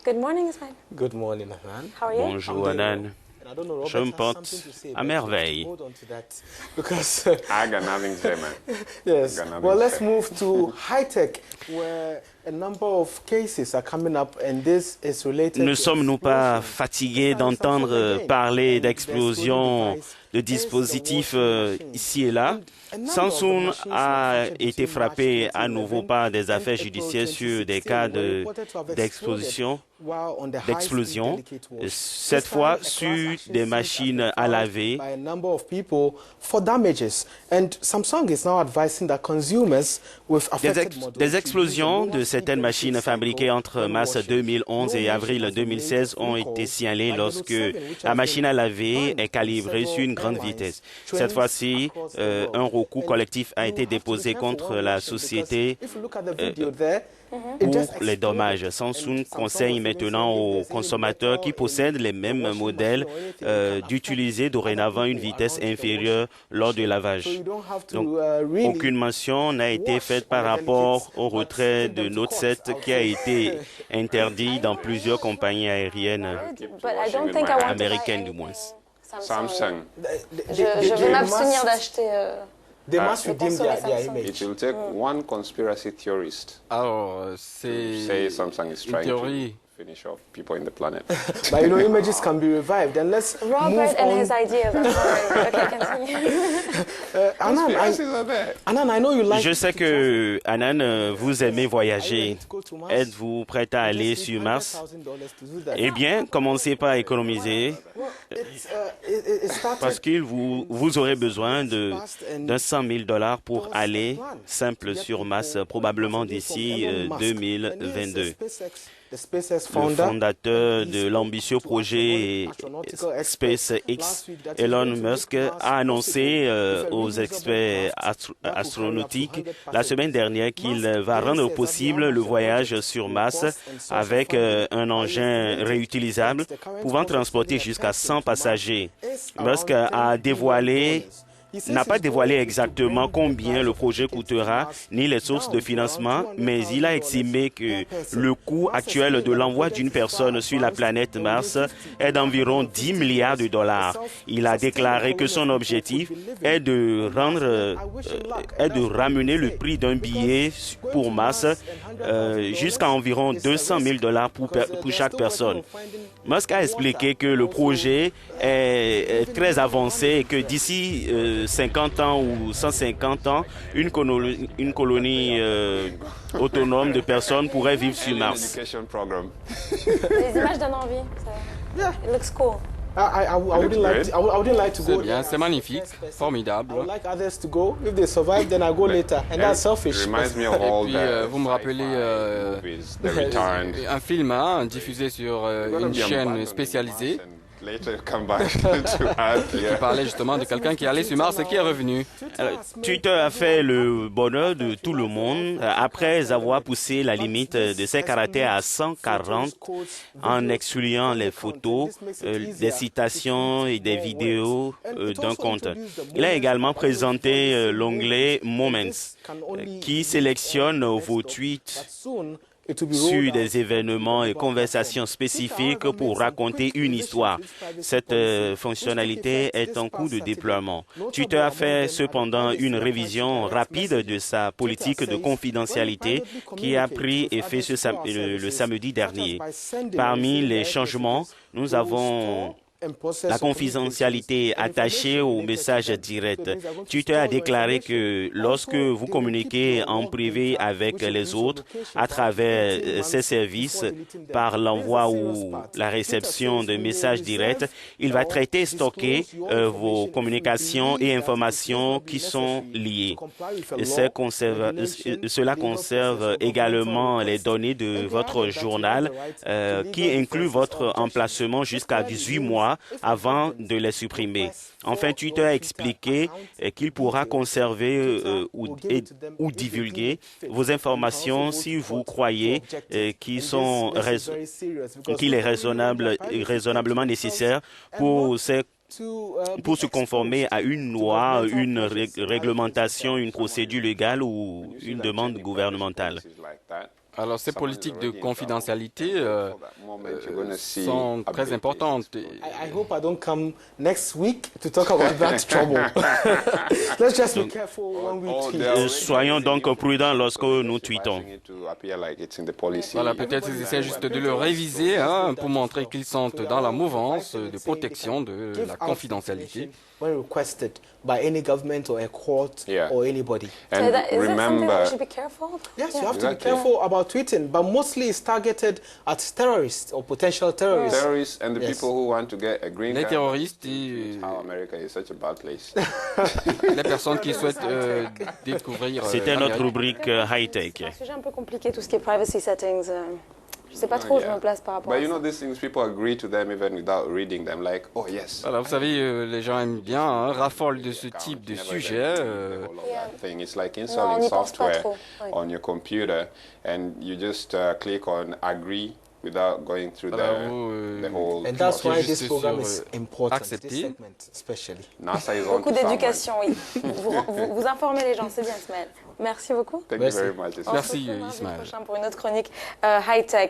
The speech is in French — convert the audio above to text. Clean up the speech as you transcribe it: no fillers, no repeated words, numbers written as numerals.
Good morning, Ismail. Good morning, Anan. How are you? Bonjour, Anan. Je me porte à merveille. I got nothing to say, man. Yes. Well, let's move to high tech, where a number of cases are coming up, and this is related. Ne sommes-nous pas fatigués d'entendre parler d'explosions de dispositifs ici et là? Samsung a été frappé à nouveau par des affaires judiciaires sur des cas d'explosion, cette fois sur des machines à laver. Des explosions de certaines machines fabriquées entre mars 2011 et avril 2016 ont été signalées lorsque la machine à laver est calibrée sur une grande vitesse. Cette fois-ci, un recours collectif a été déposé contre la société pour les dommages. Samsung conseille maintenant aux consommateurs qui possèdent les mêmes modèles d'utiliser dorénavant une vitesse inférieure lors du lavage. Donc, aucune mention n'a été faite par rapport au retrait de Note 7 qui a été interdit dans plusieurs compagnies aériennes américaines du moins. Samsung. Je vais m'abstenir d'acheter. They must redeem their image. It will take one conspiracy theorist Alors, to say Samsung is trying théorie. to finish off people in the planet. But you know, images can be revived. And let's Robert move and on. his ideas. I'm sorry. Okay, continue. Anan, I know you like. Je sais que, Anan, vous aimez voyager. Êtes-vous prête à aller sur Mars? Eh bien, commencez par économiser parce que vous aurez besoin d'un 100 000 $ pour aller simple sur Mars, probablement d'ici 2022. Le fondateur de l'ambitieux projet SpaceX, Elon Musk, a annoncé aux experts astronautiques la semaine dernière qu'il va rendre possible le voyage sur Mars avec un engin réutilisable pouvant transporter jusqu'à 100 passagers. Musk n'a pas dévoilé exactement combien le projet coûtera ni les sources de financement, mais il a estimé que le coût actuel de l'envoi d'une personne sur la planète Mars est d'environ 10 milliards de $. Il a déclaré que son objectif est de ramener le prix d'un billet pour Mars jusqu'à environ 200 000 $ pour chaque personne. Musk a expliqué que le projet est très avancé et que d'ici 50 ans ou 150 ans, une colonie autonome de personnes pourrait vivre sur Mars. Les images donnent envie. It looks cool. I wouldn't like to C'est go. bien, c'est magnifique, I formidable. would like others to go. If they survive, then I go later, and that's selfish. It reminds me of Et all puis, the vous me rappelez movies, The Returned. un film diffusé sur une chaîne spécialisée Later come back to Earth. qui Yeah. parlait justement de quelqu'un qui allait sur Mars et qui est revenu. Twitter a fait le bonheur de tout le monde après avoir poussé la limite de ses caractères à 140 en excluant les photos, des citations et des vidéos d'un compte. Il a également présenté l'onglet Moments qui sélectionne vos tweets sur des événements et conversations spécifiques pour raconter une histoire. Cette fonctionnalité est en cours de déploiement. Twitter a fait cependant une révision rapide de sa politique de confidentialité qui a pris effet le samedi dernier. Parmi les changements, nous avons la confidentialité attachée aux messages directs. Twitter a déclaré que lorsque vous communiquez en privé avec les autres à travers ces services par l'envoi ou la réception de messages directs, il va traiter et stocker vos communications et informations qui sont liées. Cela conserve également les données de votre journal qui inclut votre emplacement jusqu'à 18 mois avant de les supprimer. Enfin, Twitter a expliqué qu'il pourra conserver ou divulguer vos informations si vous croyez qu'il est raisonnablement nécessaire pour se conformer à une loi, une réglementation, une procédure légale ou une demande gouvernementale. Alors, ces politiques de confidentialité sont très importantes. I hope I don't come next week to talk about that trouble. Let's just be careful when we tweet. Soyons donc prudents lorsque nous tweetons. Voilà, peut-être ils essaient juste de le réviser pour montrer qu'ils sont dans la mouvance de protection de la confidentialité. When requested by any government or a court or anybody. And is that something that we should be careful? Yes, you have to be careful about tweeting, but mostly it's targeted at terrorists or potential terrorists. Terrorists and the people who want to get a green Les card. terroristes et How America is such a bad place. les personnes qui souhaitent découvrir. C'était notre rubrique high-tech. C'est un sujet un peu compliqué, tout ce qui est privacy settings. Je sais pas trop où je me place par rapport à But you ça. know, these things, people agree to them even without reading them. Like, oh yes. Voilà, vous savez, les gens aiment bien, raffolent de ce type de sujet. Thing. It's like on installing n'y pense pas software trop. Oui. on your computer, and you just click on agree without going through Voilà, the whole. And that's why Juste this program sur, is important, this accepter. segment especially. NASA is on Beaucoup to someone. d'éducation, oui. Vous informez les gens, c'est bien, Ismaël. Merci beaucoup. Thank you very much. Merci, On se retrouve mardi Ismaël. prochain pour une autre chronique high-tech.